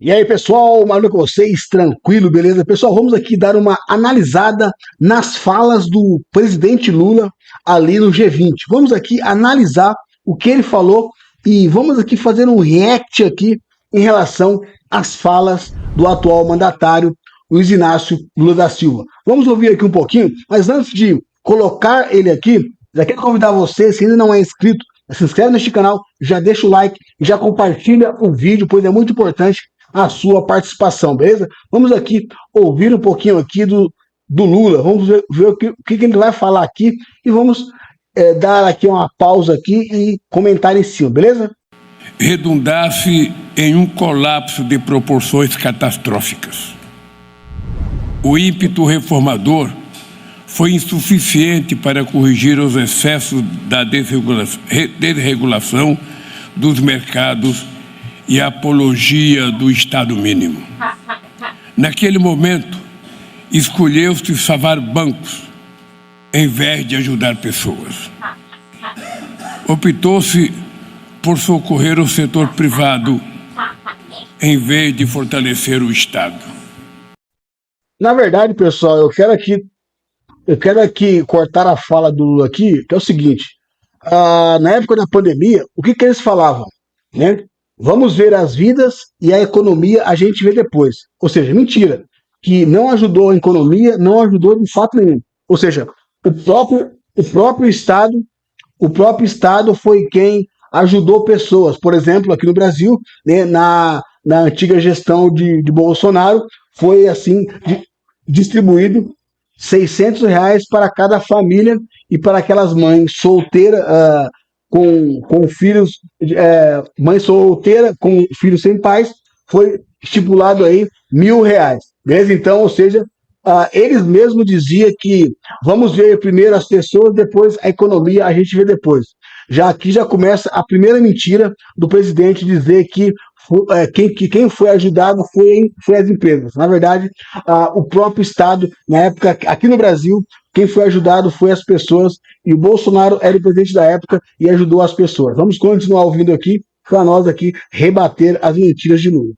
E aí, pessoal, Malu com vocês, tranquilo, beleza? Pessoal, vamos aqui dar uma analisada nas falas do presidente Lula ali no G20. Vamos aqui analisar o que ele falou e vamos aqui fazer um react aqui em relação às falas do atual mandatário Luiz Inácio Lula da Silva. Vamos ouvir aqui um pouquinho, mas antes de colocar ele aqui, já quero convidar você, se ainda não é inscrito, se inscreve neste canal, já deixa o like e já compartilha o vídeo, pois é muito importante a sua participação, beleza? Vamos aqui ouvir um pouquinho aqui do Lula, vamos ver o que ele vai falar aqui e vamos dar aqui uma pausa aqui e comentar em cima, beleza? Redundasse em um colapso de proporções catastróficas. O ímpeto reformador foi insuficiente para corrigir os excessos da desregulação dos mercados e a apologia do Estado mínimo. Naquele momento, escolheu-se salvar bancos em vez de ajudar pessoas. Optou-se por socorrer o setor privado em vez de fortalecer o Estado. Na verdade, pessoal, eu quero aqui cortar a fala do Lula aqui, que é o seguinte: na época da pandemia, o que eles falavam, né? Vamos ver as vidas e a economia a gente vê depois. Ou seja, mentira. Que não ajudou a economia, não ajudou de fato nenhum. Ou seja, o próprio Estado foi quem ajudou pessoas. Por exemplo, aqui no Brasil, né, na antiga gestão de Bolsonaro, foi assim distribuído R$ 600 para cada família e para aquelas mães solteiras com filhos, mãe solteira com filhos sem pais, foi estipulado aí R$ 1.000, beleza? Então, ou seja, eles mesmos diziam que vamos ver primeiro as pessoas, depois a economia a gente vê depois. Já aqui já começa a primeira mentira do presidente dizer que quem foi ajudado foi as empresas. Na verdade, o próprio Estado, na época, aqui no Brasil, quem foi ajudado foi as pessoas, e o Bolsonaro era o presidente da época e ajudou as pessoas. Vamos continuar ouvindo aqui, para nós aqui rebater as mentiras de Lula.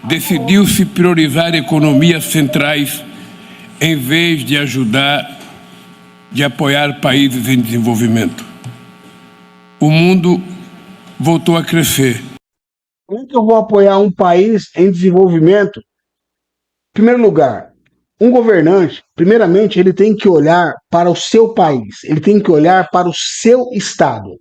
Decidiu-se priorizar economias centrais em vez de apoiar países em desenvolvimento. O mundo voltou a crescer. Como que eu vou apoiar um país em desenvolvimento? Em primeiro lugar, um governante, primeiramente, ele tem que olhar para o seu país, ele tem que olhar para o seu estado.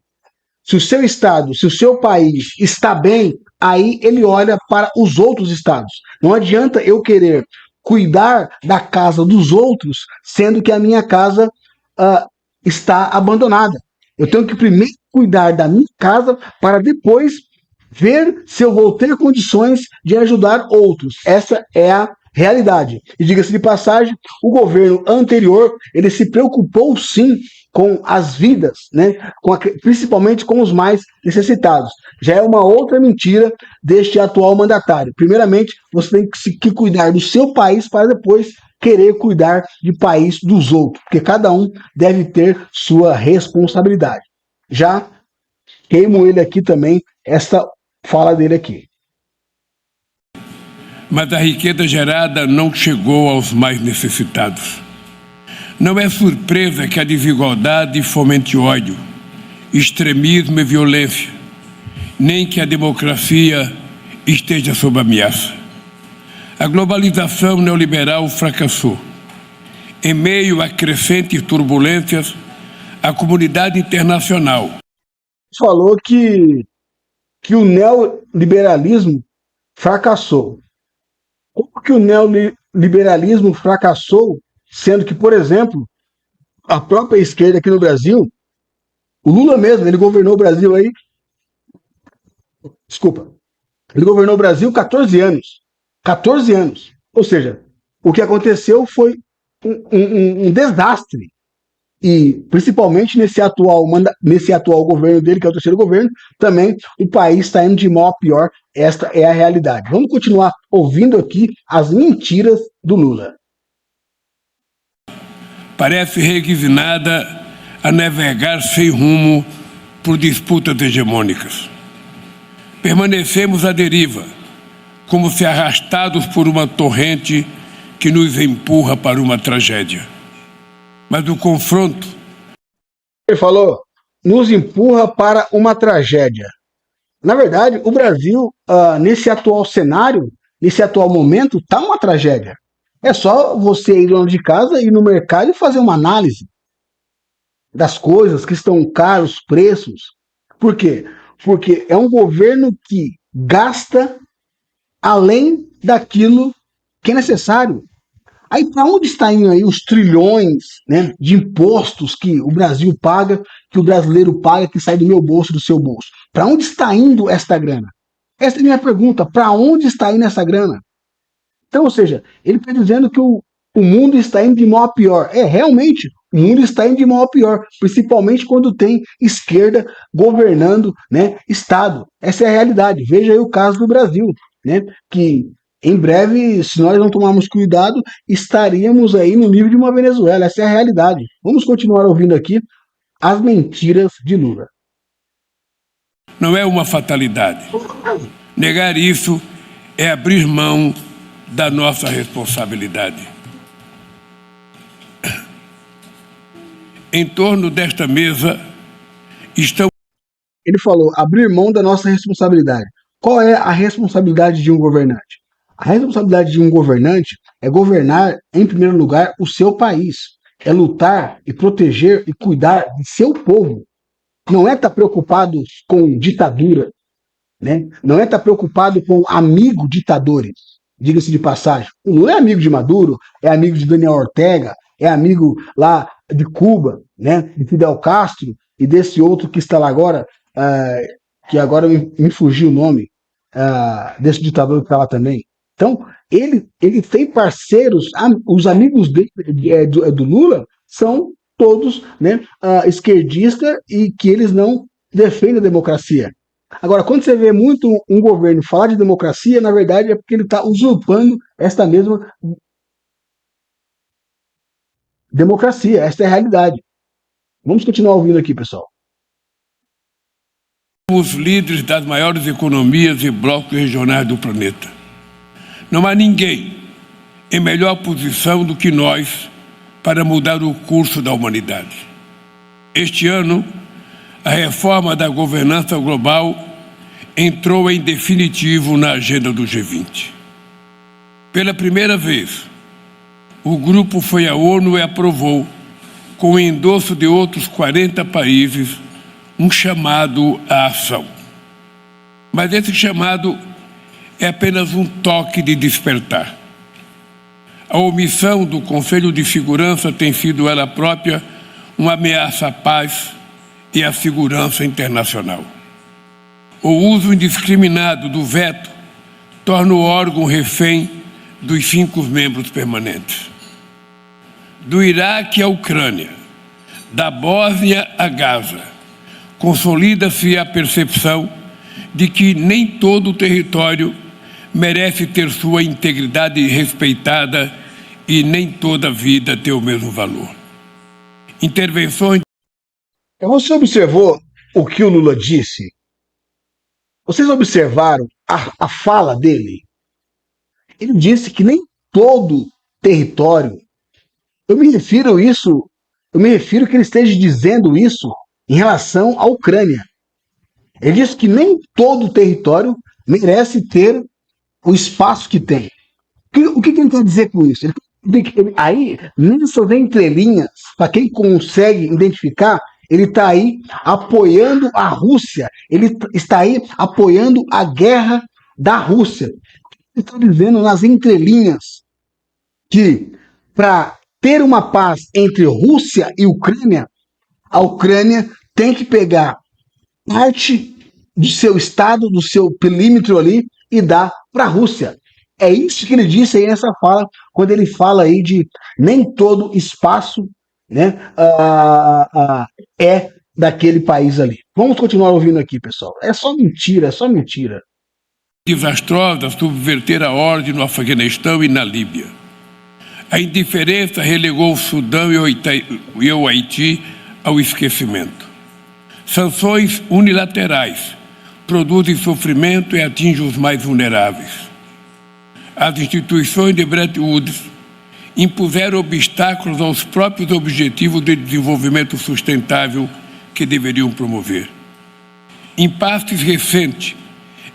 Se o seu estado, se o seu país está bem, aí ele olha para os outros estados. Não adianta eu querer cuidar da casa dos outros, sendo que a minha casa está abandonada. Eu tenho que primeiro cuidar da minha casa para depois ver se eu vou ter condições de ajudar outros. Essa é a realidade. E diga-se de passagem, o governo anterior, ele se preocupou sim com as vidas, né? Principalmente com os mais necessitados. Já é uma outra mentira deste atual mandatário. Primeiramente, você tem que cuidar do seu país para depois querer cuidar de país dos outros, porque cada um deve ter sua responsabilidade. Já queimo ele aqui também, essa fala dele aqui. Mas a riqueza gerada não chegou aos mais necessitados. Não é surpresa que a desigualdade fomente ódio, extremismo e violência, nem que a democracia esteja sob ameaça. A globalização neoliberal fracassou. Em meio a crescentes turbulências, a comunidade internacional falou que o neoliberalismo fracassou. Como que o neoliberalismo fracassou, sendo que, por exemplo, a própria esquerda aqui no Brasil, o Lula mesmo, ele governou o Brasil aí, ele governou o Brasil 14 anos. 14 anos. Ou seja, o que aconteceu foi um desastre. E principalmente nesse atual governo dele, que é o terceiro governo, também o país está indo de mal a pior. Esta é a realidade. Vamos continuar ouvindo aqui as mentiras do Lula. Parece resignada a navegar sem rumo por disputas hegemônicas. permanecemos à deriva, como se arrastados por uma torrente que nos empurra para uma tragédia. Mas o confronto... Ele falou, nos empurra para uma tragédia. Na verdade, o Brasil, nesse atual cenário, nesse atual momento, está uma tragédia. É só você ir dona de casa, ir no mercado e fazer uma análise das coisas que estão caros, os preços. Por quê? Porque é um governo que gasta além daquilo que é necessário. Aí para onde está indo aí os trilhões, né, de impostos que o Brasil paga, que o brasileiro paga, que sai do meu bolso, do seu bolso? Para onde está indo esta grana? Essa é a minha pergunta. Para onde está indo essa grana? Então, ou seja, ele está dizendo que o mundo está indo de mal a pior. Realmente, o mundo está indo de mal a pior, principalmente quando tem esquerda governando, né, Estado. Essa é a realidade. Veja aí o caso do Brasil, né, que em breve, se nós não tomarmos cuidado, estaríamos aí no nível de uma Venezuela. Essa é a realidade. Vamos continuar ouvindo aqui as mentiras de Lula. Não é uma fatalidade. Negar isso é abrir mão da nossa responsabilidade. Em torno desta mesa estão... Ele falou, abrir mão da nossa responsabilidade. Qual é a responsabilidade de um governante? A responsabilidade de um governante é governar, em primeiro lugar, o seu país. É lutar e proteger e cuidar de seu povo. Não é estar preocupado com ditadura, né? Não é estar preocupado com amigo ditadores. Diga-se de passagem. O Lula é amigo de Maduro, é amigo de Daniel Ortega, é amigo lá de Cuba, né? De Fidel Castro e desse outro que está lá agora, que agora me fugiu o nome, desse ditador que está lá também. Então, ele tem parceiros, os amigos dele, do Lula são todos, né, esquerdistas e que eles não defendem a democracia. Agora, quando você vê muito um governo falar de democracia, na verdade é porque ele está usurpando esta mesma democracia. Esta é a realidade. Vamos continuar ouvindo aqui, pessoal. Os líderes das maiores economias e blocos regionais do planeta. Não há ninguém em melhor posição do que nós para mudar o curso da humanidade. Este ano, a reforma da governança global entrou em definitivo na agenda do G20. Pela primeira vez, o grupo foi à ONU e aprovou, com o endosso de outros 40 países, um chamado à ação. Mas esse chamado é apenas um toque de despertar. A omissão do Conselho de Segurança tem sido ela própria uma ameaça à paz e à segurança internacional. O uso indiscriminado do veto torna o órgão refém dos 5 membros permanentes. Do Iraque à Ucrânia, da Bósnia a Gaza, consolida-se a percepção de que nem todo o território merece ter sua integridade respeitada e nem toda vida ter o mesmo valor. Intervenções... Você observou o que o Lula disse? Vocês observaram a fala dele? Ele disse que nem todo território... Eu me refiro que ele esteja dizendo isso em relação à Ucrânia. Ele disse que nem todo território merece ter o espaço que tem. O que ele quer dizer com isso? Aí, nessas entrelinhas, para quem consegue identificar, ele está aí apoiando a Rússia, ele está aí apoiando a guerra da Rússia. Ele está dizendo nas entrelinhas que para ter uma paz entre Rússia e Ucrânia, a Ucrânia tem que pegar parte do seu estado, do seu perímetro ali e dar para a Rússia. É isso que ele disse aí nessa fala, quando ele fala aí de nem todo espaço, né, é daquele país ali. Vamos continuar ouvindo aqui, pessoal. É só mentira, é só mentira. Desastrosa subverter a ordem no Afeganistão e na Líbia. A indiferença relegou o Sudão e o Haiti ao esquecimento. Sanções unilaterais produzem sofrimento e atingem os mais vulneráveis. As instituições de Bretton Woods impuseram obstáculos aos próprios objetivos de desenvolvimento sustentável que deveriam promover. Impasses recentes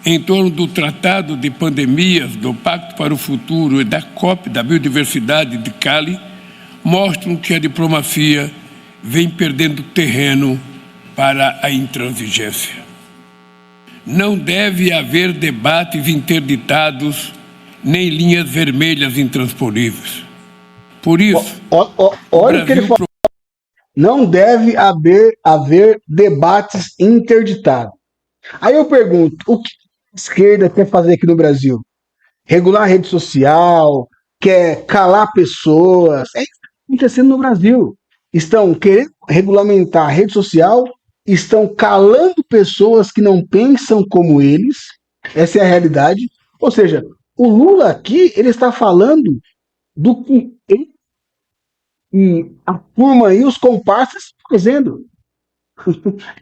em torno do Tratado de Pandemias, do Pacto para o Futuro e da COP da Biodiversidade de Cali mostram que a diplomacia vem perdendo terreno para a intransigência. Não deve haver debates interditados nem linhas vermelhas intransponíveis. Por isso, olha o que ele falou. Não deve haver debates interditados. Aí eu pergunto, o que a esquerda quer fazer aqui no Brasil? Regular a rede social, quer calar pessoas. É isso que está acontecendo no Brasil. Estão querendo regulamentar a rede social, estão calando pessoas que não pensam como eles. Essa é a realidade. Ou seja, o Lula aqui, ele está falando do que ele e a turma aí, os comparsas, estão fazendo.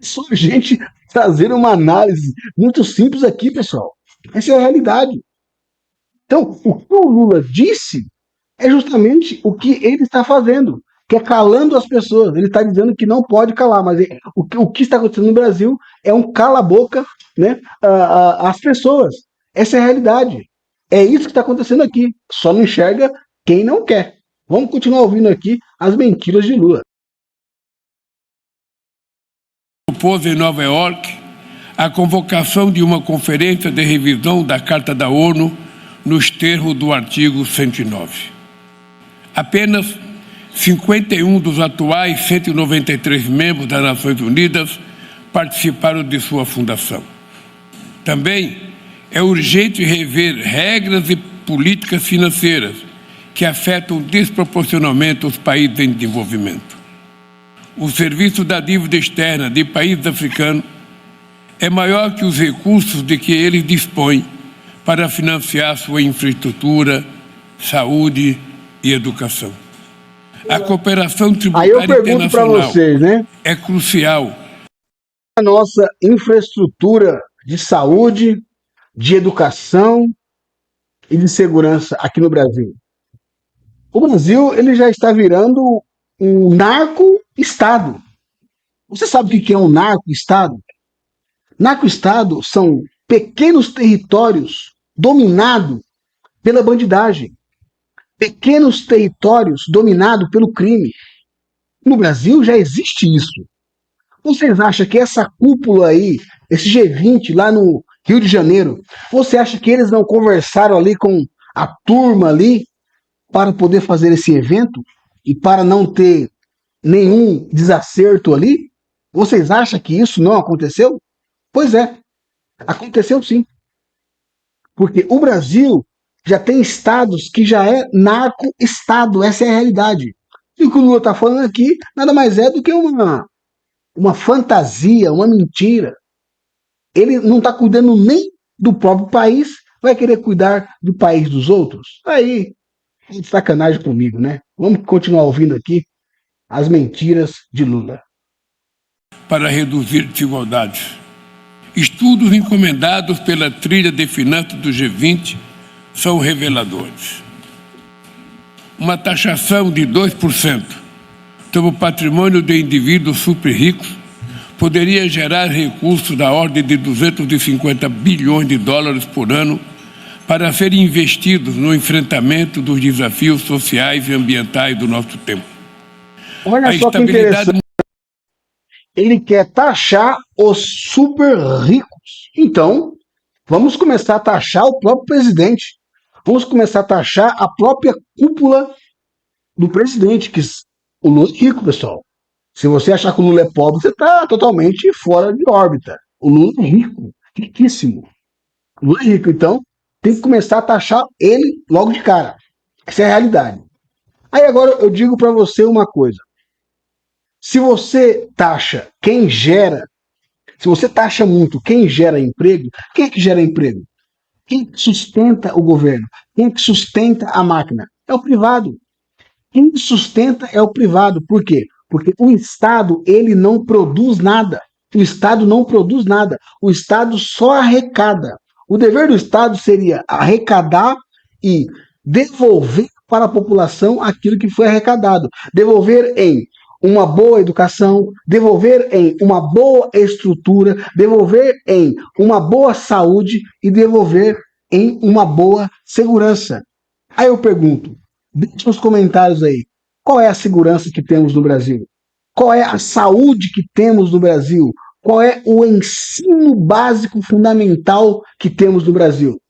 Só a gente trazer uma análise muito simples aqui, pessoal. Essa é a realidade. Então, o que o Lula disse é justamente o que ele está fazendo, que é calando as pessoas. Ele está dizendo que não pode calar, mas o que está acontecendo no Brasil é um cala-boca, né, às pessoas. Essa é a realidade. É isso que está acontecendo aqui. Só não enxerga quem não quer. Vamos continuar ouvindo aqui as mentiras de Lula. Propôs em Nova York a convocação de uma conferência de revisão da Carta da ONU nos termos do artigo 109. Apenas 51 dos atuais 193 membros das Nações Unidas participaram de sua fundação. Também é urgente rever regras e políticas financeiras que afetam desproporcionalmente os países em desenvolvimento. O serviço da dívida externa de países africanos é maior que os recursos de que eles dispõem para financiar sua infraestrutura, saúde e educação. A cooperação tributária internacional vocês, né? É crucial. A nossa infraestrutura de saúde, de educação e de segurança aqui no Brasil. O Brasil, ele já está virando um narco-estado. Você sabe o que é um narco-estado? Narco-estado são pequenos territórios dominados pela bandidagem. Pequenos territórios dominados pelo crime. No Brasil já existe isso. Vocês acham que essa cúpula aí, esse G20 lá no Rio de Janeiro, você acha que eles não conversaram ali com a turma ali para poder fazer esse evento e para não ter nenhum desacerto ali? Vocês acham que isso não aconteceu? Pois é, aconteceu sim. Porque o Brasil já tem estados que já é narco-estado, essa é a realidade. E o que o Lula está falando aqui nada mais é do que uma fantasia, uma mentira. Ele não está cuidando nem do próprio país, vai querer cuidar do país dos outros? Aí, é sacanagem comigo, né? Vamos continuar ouvindo aqui as mentiras de Lula. Para reduzir desigualdades. Estudos encomendados pela trilha de finanças do G20 são reveladores. Uma taxação de 2% sobre o patrimônio de indivíduos super ricos poderia gerar recursos da ordem de 250 bilhões de dólares por ano para serem investidos no enfrentamento dos desafios sociais e ambientais do nosso tempo. Olha só que interessante. Ele quer taxar os super ricos. Então, vamos começar a taxar o próprio presidente. Vamos começar a taxar a própria cúpula do presidente, que o Lula é rico, pessoal. Se você achar que o Lula é pobre, você está totalmente fora de órbita. O Lula é rico, riquíssimo. O Lula é rico, então tem que começar a taxar ele logo de cara. Essa é a realidade. Aí agora eu digo para você uma coisa. Se você taxa quem gera, se você taxa muito quem gera emprego, quem é que gera emprego? Quem sustenta o governo? Quem que sustenta a máquina? É o privado. Quem sustenta é o privado. Por quê? Porque o Estado, ele não produz nada. O Estado não produz nada, o Estado só arrecada. O dever do Estado seria arrecadar e devolver para a população aquilo que foi arrecadado. Devolver em uma boa educação, devolver em uma boa estrutura, devolver em uma boa saúde e devolver em uma boa segurança. Aí eu pergunto, deixe nos comentários aí, qual é a segurança que temos no Brasil? Qual é a saúde que temos no Brasil? Qual é o ensino básico fundamental que temos no Brasil?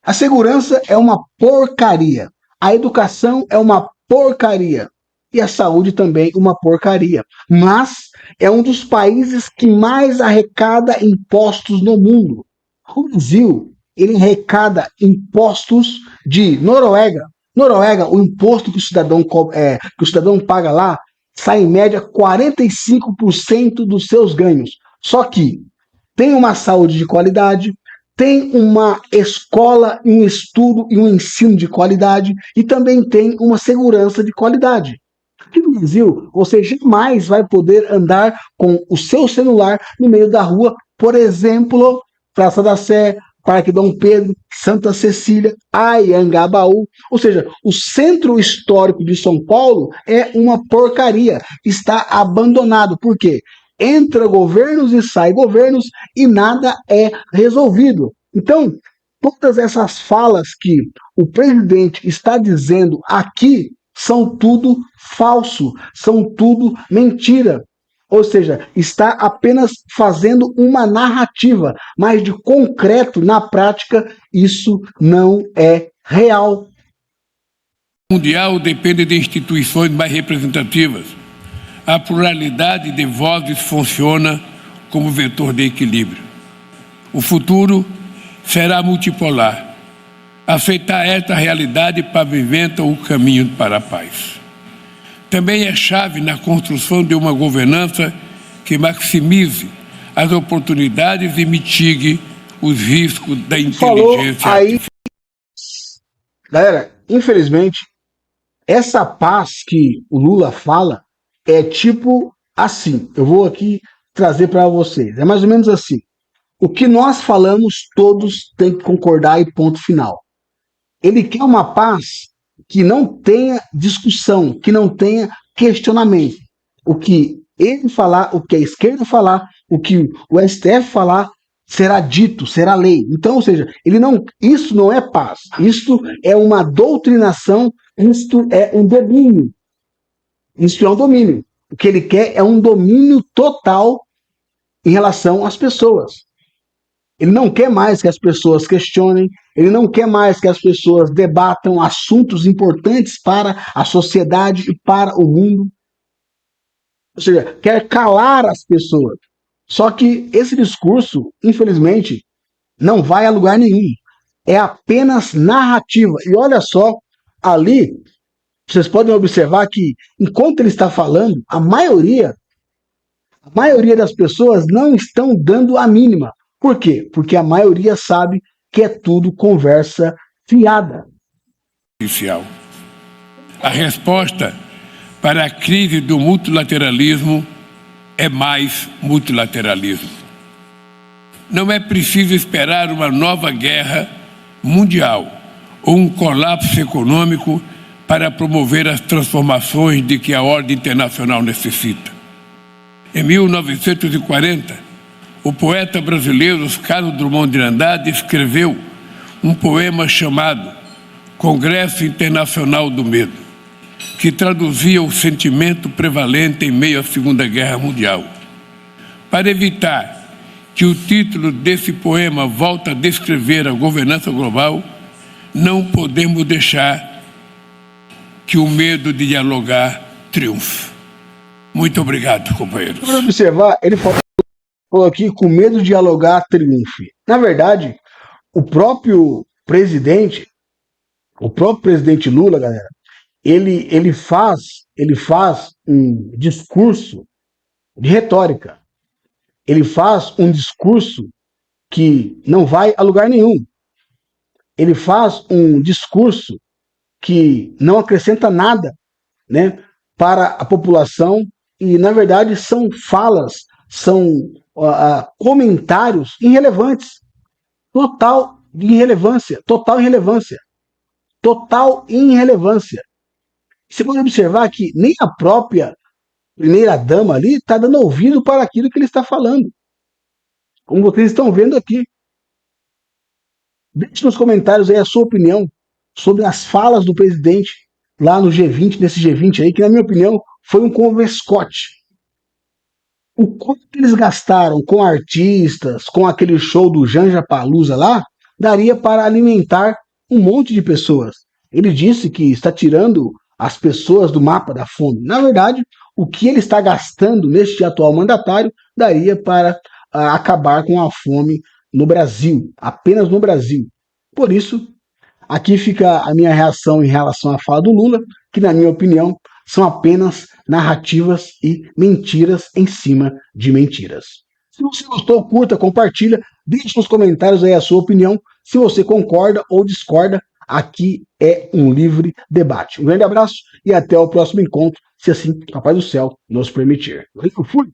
A segurança é uma porcaria. A educação é uma porcaria. E a saúde também uma porcaria. Mas é um dos países que mais arrecada impostos no mundo. O Brasil, ele arrecada impostos de Noruega. Noruega, o imposto que o cidadão paga lá sai em média 45% dos seus ganhos. Só que tem uma saúde de qualidade, tem uma escola, um estudo e um ensino de qualidade e também tem uma segurança de qualidade. Aqui no Brasil, você jamais vai poder andar com o seu celular no meio da rua, por exemplo, Praça da Sé, Parque Dom Pedro, Santa Cecília, Anhangabaú. Ou seja, o centro histórico de São Paulo é uma porcaria, está abandonado. Por quê? Entra governos e sai governos e nada é resolvido. Então, todas essas falas que o presidente está dizendo aqui são tudo falso, são tudo mentira. Ou seja, está apenas fazendo uma narrativa, mas de concreto, na prática, isso não é real. O mundial depende de instituições mais representativas. A pluralidade de vozes funciona como vetor de equilíbrio. O futuro será multipolar. Aceitar esta realidade pavimenta o caminho para a paz. Também é chave na construção de uma governança que maximize as oportunidades e mitigue os riscos da inteligência artificial. Galera, infelizmente, essa paz que o Lula fala é tipo assim. Eu vou aqui trazer para vocês. É mais ou menos assim. O que nós falamos, todos têm que concordar e ponto final. Ele quer uma paz que não tenha discussão, que não tenha questionamento. O que ele falar, o que a esquerda falar, o que o STF falar, será dito, será lei. Então, ou seja, isso não é paz, isso é uma doutrinação, isto é um domínio. Isso é um domínio. O que ele quer é um domínio total em relação às pessoas. Ele não quer mais que as pessoas questionem, ele não quer mais que as pessoas debatam assuntos importantes para a sociedade e para o mundo. Ou seja, quer calar as pessoas. Só que esse discurso, infelizmente, não vai a lugar nenhum. É apenas narrativa. E olha só, ali, vocês podem observar que, enquanto ele está falando, a maioria das pessoas não estão dando a mínima. Por quê? Porque a maioria sabe que é tudo conversa fiada. A resposta para a crise do multilateralismo é mais multilateralismo. Não é preciso esperar uma nova guerra mundial ou um colapso econômico para promover as transformações de que a ordem internacional necessita. Em 1940, o poeta brasileiro Carlos Drummond de Andrade escreveu um poema chamado Congresso Internacional do Medo, que traduzia o sentimento prevalente em meio à Segunda Guerra Mundial. Para evitar que o título desse poema volte a descrever a governança global, não podemos deixar que o medo de dialogar triunfe. Muito obrigado, companheiros. Para observar, ele falou aqui, com medo de dialogar triunfe. Na verdade, o próprio presidente Lula, galera, ele faz um discurso de retórica. Ele faz um discurso que não vai a lugar nenhum. Ele faz um discurso que não acrescenta nada, né, para a população e, na verdade, são falas são comentários irrelevantes. Total irrelevância. Total irrelevância. Total irrelevância. Você pode observar que nem a própria primeira-dama ali está dando ouvido para aquilo que ele está falando. Como vocês estão vendo aqui. Deixe nos comentários aí a sua opinião sobre as falas do presidente lá no G20, nesse G20 aí, que na minha opinião foi um converscote. O quanto eles gastaram com artistas, com aquele show do Janja Palusa lá, daria para alimentar um monte de pessoas. Ele disse que está tirando as pessoas do mapa da fome. Na verdade, o que ele está gastando neste atual mandatário daria para acabar com a fome no Brasil, apenas no Brasil. Por isso, aqui fica a minha reação em relação à fala do Lula, que na minha opinião são apenas narrativas e mentiras em cima de mentiras. Se você gostou, curta, compartilha, deixe nos comentários aí a sua opinião, se você concorda ou discorda. Aqui é um livre debate. Um grande abraço e até o próximo encontro, se assim a paz do céu nos permitir. Eu fui!